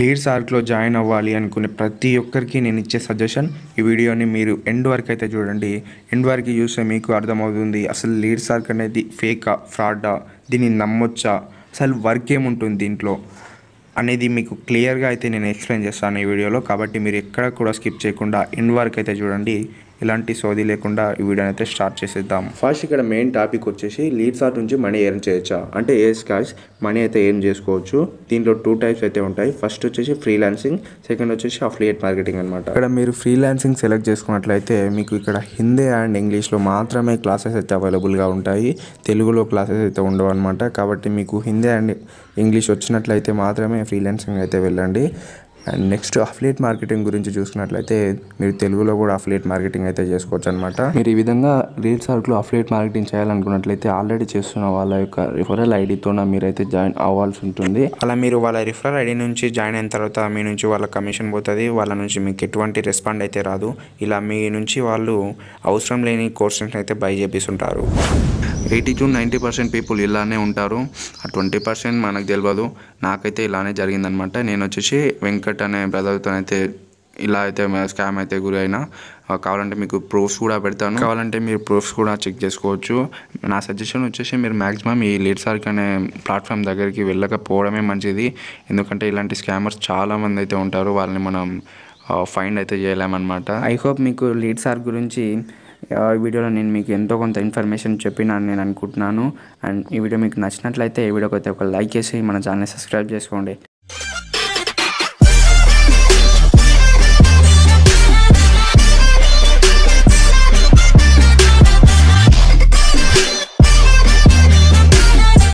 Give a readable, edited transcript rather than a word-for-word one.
Leads ఆర్క్లో join అవ్వాలి అనుకునే ప్రతి ఒక్కరికి నేను ఇచ్చే సజెషన్, ఈ వీడియోని మీరు ఎండ్ వరకు అయితే చూడండి. ఎండ్ వరకు చూస్తే మీకు అర్థమవుతుంది అసలు లీడ్స్ ఆర్క్ అనేది ఫేకా, ఫ్రాడా, దీన్ని నమ్మొచ్చా, అసలు వర్క్ ఏముంటుంది దీంట్లో అనేది మీకు క్లియర్గా అయితే నేను ఎక్స్ప్లెయిన్ చేస్తాను ఈ వీడియోలో. కాబట్టి మీరు ఎక్కడ కూడా స్కిప్ చేయకుండా ఎండ్ వరకు అయితే చూడండి. ఎలాంటి సోది లేకుండా ఈ వీడియోని అయితే స్టార్ట్ చేసేద్దాం. ఫస్ట్ ఇక్కడ మెయిన్ టాపిక్ వచ్చేసి లీడ్స్ ఆర్ట్ నుంచి మనీ ఎర్న్ చేయొచ్చా అంటే, గాయ్స్ మనీ అయితే ఎర్న్ చేసుకోవచ్చు. దీంట్లో 2 టైప్స్ అయితే ఉంటాయి. ఫస్ట్ వచ్చేసి ఫ్రీలాన్సింగ్, సెకండ్ వచ్చేసి అఫిలియేట్ మార్కెటింగ్ అనమాట. ఇక్కడ మీరు ఫ్రీలాన్సింగ్ సెలెక్ట్ చేసుకున్నట్లయితే మీకు ఇక్కడ హిందీ అండ్ ఇంగ్లీష్లో మాత్రమే క్లాసెస్ అయితే అవైలబుల్గా ఉంటాయి. తెలుగులో క్లాసెస్ అయితే ఉండవు అనమాట. కాబట్టి మీకు హిందీ అండ్ ఇంగ్లీష్ వచ్చినట్లయితే మాత్రమే ఫ్రీలాన్సింగ్ అయితే వెళ్ళండి. అండ్ నెక్స్ట్ అఫిలియేట్ మార్కెటింగ్ గురించి చూసుకున్నట్లయితే మీరు తెలుగులో కూడా అఫిలియేట్ మార్కెటింగ్ అయితే చేసుకోవచ్చు అనమాట. మీరు ఈ విధంగా లీడ్స్ ఆర్క్లో అఫిలియేట్ మార్కెటింగ్ చేయాలనుకున్నట్లయితే ఆల్రెడీ చేస్తున్న వాళ్ళ యొక్క రిఫరల్ ఐడితో మీరైతే జాయిన్ అవ్వాల్సి ఉంటుంది. అలా మీరు వాళ్ళ రిఫరల్ ఐడి నుంచి జాయిన్ అయిన తర్వాత మీ నుంచి వాళ్ళ కమిషన్ పోతుంది. వాళ్ళ నుంచి మీకు ఎటువంటి రెస్పాండ్ అయితే రాదు. ఇలా మీ నుంచి వాళ్ళు అవసరం లేని కోర్సెస్ అయితే బై చేపిస్తుంటారు. 80 to 90% పీపుల్ ఇలానే ఉంటారు. ఆ 20% మనకు తెలియదు. నాకైతే ఇలానే జరిగిందనమాట. నేను వచ్చేసి వెంకట్ అనే బ్రదర్తో అయితే ఇలా అయితే స్కామ్ అయితే గురి అయినా. కావాలంటే మీకు ప్రూఫ్స్ కూడా పెడతాను, కావాలంటే మీరు ప్రూఫ్స్ కూడా చెక్ చేసుకోవచ్చు. నా సజెషన్ వచ్చేసి మీరు మ్యాక్సిమం ఈ లీడ్స్ ఆర్క్ అనే ప్లాట్ఫామ్ దగ్గరికి వెళ్ళకపోవడమే మంచిది. ఎందుకంటే ఇలాంటి స్కామర్స్ చాలామంది అయితే ఉంటారు. వాళ్ళని మనం ఫైండ్ అయితే చేయలేమన్నమాట. ఐ హోప్ మీకు లీడ్స్ ఆర్క్ గురించి ఈ వీడియోలో నేను మీకు ఎంతో కొంత ఇన్ఫర్మేషన్ చెప్పినాను నేను అనుకుంటున్నాను. అండ్ ఈ వీడియో మీకు నచ్చినట్లయితే ఈ వీడియోకి అయితే ఒక లైక్ చేసి మన ఛానల్ని సబ్స్క్రైబ్ చేసుకోండి.